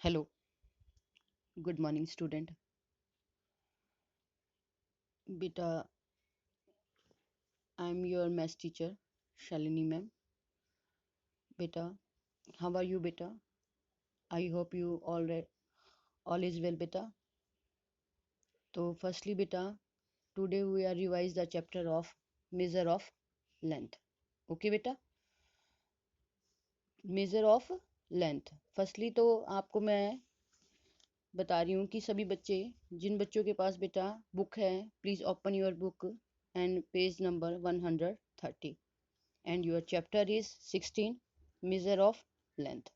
Hello, good morning, student. Beta, I'm your math teacher, Shalini ma'am. Beta, how are you, beta? I hope you all is well, beta. So, firstly, beta, today we are revise the chapter of measure of length. Okay, beta? Measure of length. Firstly तो आपको मैं बता रही हूँ कि सभी बच्चे जिन बच्चों के पास बेटा बुक है please open your book and page number 130 and your chapter is 16 measure of length.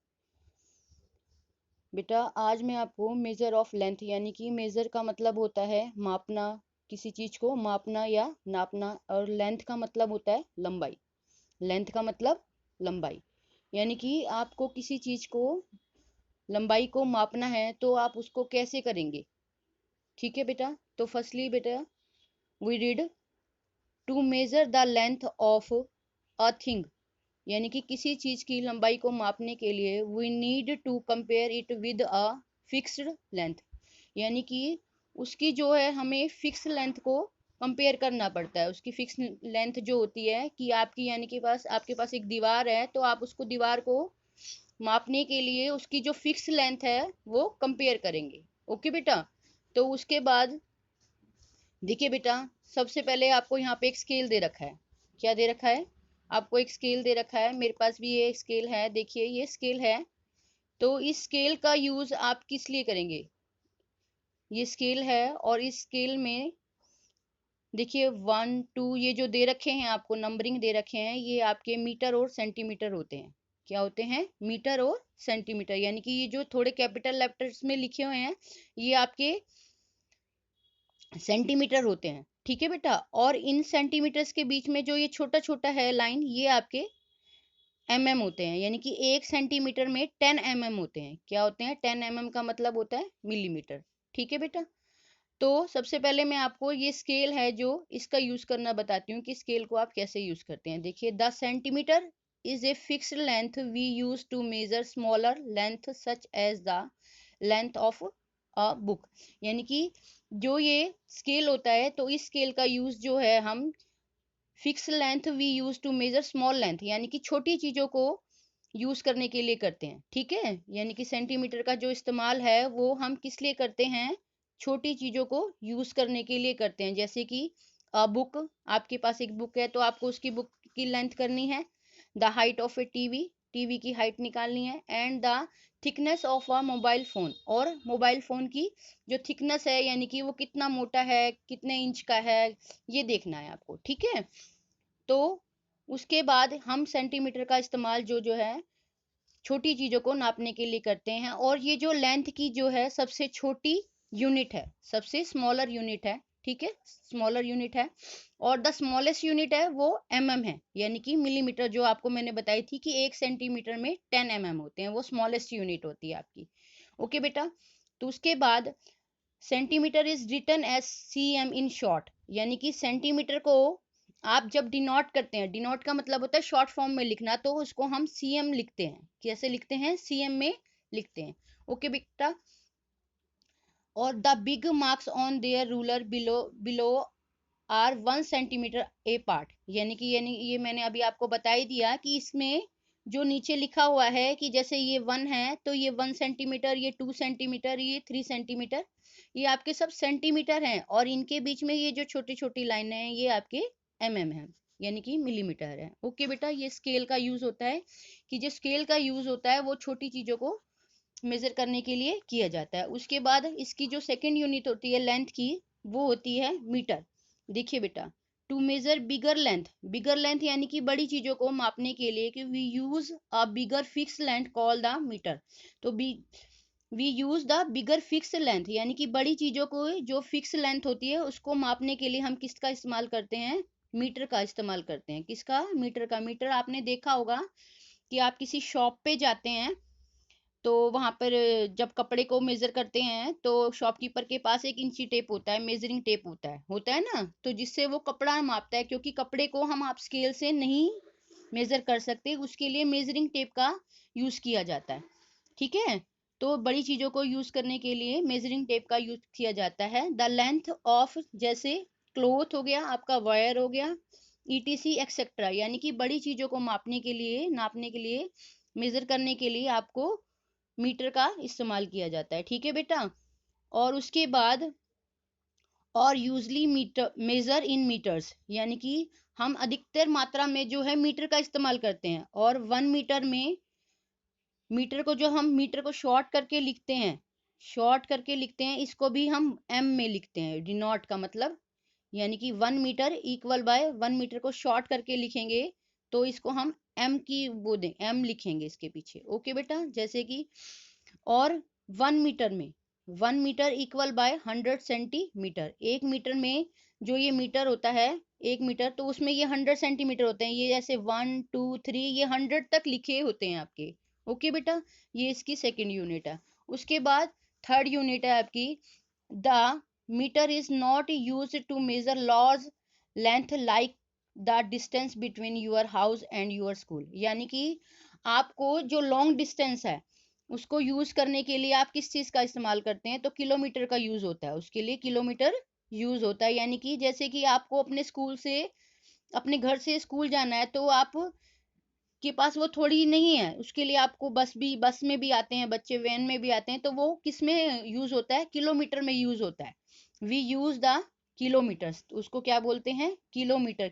बेटा आज मैं आपको मेजर ऑफ लेंथ यानी कि मेजर का मतलब होता है मापना, किसी चीज को मापना या नापना, और लेंथ का मतलब होता है लंबाई। लेंथ का मतलब लंबाई, यानी कि आपको किसी चीज को लंबाई को मापना है तो आप उसको कैसे करेंगे। ठीक है बेटा, तो फर्स्टली बेटा we need to measure the length of a thing, यानी कि किसी चीज की लंबाई को मापने के लिए we need to compare it with a fixed length, यानी कि उसकी जो है हमें फिक्स लेंथ को कंपेयर करना पड़ता है। उसकी फिक्स लेंथ जो होती है कि आपकी यानी कि आपके पास एक दीवार है तो आप उसको दीवार को मापने के लिए उसकी जो फिक्स लेंथ है वो कंपेयर करेंगे। ओके बेटा, तो उसके बाद देखिए बेटा, सबसे पहले आपको यहाँ पे एक स्केल दे रखा है। क्या दे रखा है? आपको एक स्केल दे रखा है, मेरे पास भी ये स्केल है। देखिए ये स्केल है, तो इस स्केल का यूज आप किस लिए करेंगे? ये स्केल है और इस स्केल में देखिए 1 2 ये जो दे रखे हैं आपको नंबरिंग दे रखे हैं, ये आपके मीटर और सेंटीमीटर होते हैं। क्या होते हैं? मीटर और सेंटीमीटर, यानी कि ये जो थोड़े कैपिटल लेटर्स में लिखे हुए हैं ये आपके सेंटीमीटर होते हैं। ठीक है बेटा, और इन सेंटीमीटर्स के बीच में जो ये छोटा छोटा है लाइन, ये आपके होते हैं, यानी कि 1 सेंटीमीटर में 10 होते हैं। क्या होते हैं? 10 का मतलब होता है मिलीमीटर। ठीक है बेटा, तो सबसे पहले मैं आपको ये स्केल है जो इसका यूज करना बताती हूँ कि स्केल को आप कैसे यूज करते हैं। देखिए 10 centimetre is a fixed length we use to measure smaller length such as the length of a book, यानी कि जो ये स्केल होता है तो इस स्केल का यूज जो है हम fix length we use to measure small length, यानी कि छोटी चीजों को यूज करने के लिए करते हैं। ठीक है, यानी कि सेंटीमीटर का जो इस्तेमाल है वो हम किस लिए करते हैं? छोटी चीजों को यूज करने के लिए करते हैं। जैसे कि बुक, आपके पास एक बुक है तो आपको उसकी बुक की लेंथ करनी है। The height of A TV, TV की हाइट निकालनी है। And the thickness of a mobile phone, और मोबाइल फोन की जो थिकनेस है यानी कि वो कितना मोटा है, कितने इंच का है, ये देखना है आपको। ठीक है, तो उसके बाद हम सेंटीमीटर का इस्तेमाल जो जो है छोटी चीजों को नापने के लिए करते हैं। और ये जो लेंथ की जो है सबसे छोटी यूनिट है, सबसे स्मॉलर यूनिट है। ठीक है, स्मॉलर यूनिट है, और द स्मॉलेस्ट यूनिट है वो है, यानी कि मिलीमीटर। जो आपको मैंने बताई थी कि 1 सेंटीमीटर में 10 होते हैं, वो स्मॉलेस्ट यूनिट होती है आपकी। ओके बेटा, तो उसके बाद centimetre is written as in short, यानी कि सेंटीमीटर को आप जब डिनोट करते हैं, डिनोट का मतलब होता है शॉर्ट फॉर्म में लिखना, तो उसको हम लिखते हैं। कैसे लिखते हैं? में लिखते हैं। ओके बेटा, और the big marks on their ruler below below are 1 centimetre a part, यानी ये मैंने अभी आपको बता ही दिया कि इसमें जो नीचे लिखा हुआ है कि जैसे ये 1 है तो ये 1 सेंटीमीटर, ये 2 सेंटीमीटर, ये 3 सेंटीमीटर, ये आपके सब सेंटीमीटर हैं, और इनके बीच में ये जो छोटी छोटी लाइनें हैं ये आपके है, यानी कि मिलीमीटर है। ओके बेटा, ये स्केल का यूज होता है कि जो स्केल का यूज होता है वो छोटी चीजों को मेजर करने के लिए किया जाता है। उसके बाद इसकी जो सेकंड यूनिट होती है लेंथ की, वो होती है मीटर। देखिए बेटा, टू मेजर बिगर लेंथ यानी कि बड़ी चीजों को मापने के लिए कि we use a bigger fixed length called the metre. तो we use the bigger fixed length, यानी कि बड़ी चीजों को जो फिक्स लेंथ होती है उसको मापने के लिए हम किसका इस्तेमाल करते हैं? मीटर का इस्तेमाल करते हैं। किसका? मीटर का। मीटर आपने देखा होगा कि आप किसी शॉप पे जाते हैं तो वहां पर जब कपड़े को मेजर करते हैं तो शॉपकीपर के पास एक इंची टेप होता है, मेजरिंग टेप होता है ना, तो जिससे वो कपड़ा मापता है, क्योंकि कपड़े को हम आप स्केल से नहीं मेजर कर सकते, उसके लिए मेजरिंग टेप का यूज किया जाता है। ठीक है, तो बड़ी चीजों को यूज करने के लिए मेजरिंग टेप का यूज किया जाता है। द लेंथ ऑफ, जैसे क्लोथ हो गया, आपका वायर हो गया, ETC एक्सेट्रा, यानी कि बड़ी चीजों को मापने के लिए, नापने के लिए, मेजर करने के लिए आपको मीटर का इस्तेमाल किया जाता है। ठीक है बेटा। और उसके बाद, और usually metre, measure in metres, यानी कि हम अधिकतर मात्रा में जो है मीटर का इस्तेमाल करते हैं। और 1 मीटर में, मीटर को जो हम मीटर को शॉर्ट करके लिखते हैं, शॉर्ट करके लिखते हैं, इसको भी हम एम में लिखते हैं, डिनोट का मतलब, यानी कि 1 मीटर इक्वल बाय 1 मीटर को शॉर्ट करके लिखेंगे तो इसको हम एम की वो दें, एम लिखेंगे इसके पीछे। ओके बेटा। जैसे कि, और 1 मीटर में, 1 metre equal by 100 centimetre, 1 metre में जो ये मीटर होता है, 1 मीटर, तो उसमें ये 100 सेंटीमीटर होते हैं। ये जैसे 1 2 3, ये 100 तक लिखे होते हैं आपके। ओके बेटा। ये इसकी सेकंड यूनिट है। उसके बाद थर्ड यूनिट है आपकी, the metre is not use to measure large length like the distance between your house and your school, यानी कि आपको जो लॉन्ग डिस्टेंस है उसको यूज करने के लिए आप किस चीज का इस्तेमाल करते हैं, तो किलोमीटर का यूज होता है, उसके लिए किलोमीटर यूज होता है। यानी कि जैसे कि आपको अपने स्कूल से, अपने घर से स्कूल जाना है, तो आप के पास वो थोड़ी नहीं है, उसके लिए आपको बस में भी आते हैं बच्चे, वैन में भी आते हैं, तो वो किस में यूज होता है, किलोमीटर में यूज होता है। वी यूज द किलोमीटर्स, उसको क्या बोलते हैं, kilometre.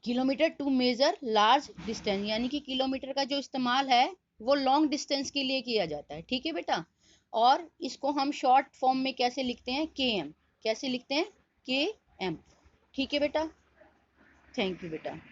Kilometre to measure large distance, यानी कि किलोमीटर का जो इस्तेमाल है वो लॉन्ग डिस्टेंस के लिए किया जाता है। ठीक है बेटा। और इसको हम शॉर्ट फॉर्म में कैसे लिखते हैं, KM, कैसे लिखते हैं, KM। ठीक है बेटा। थैंक यू बेटा।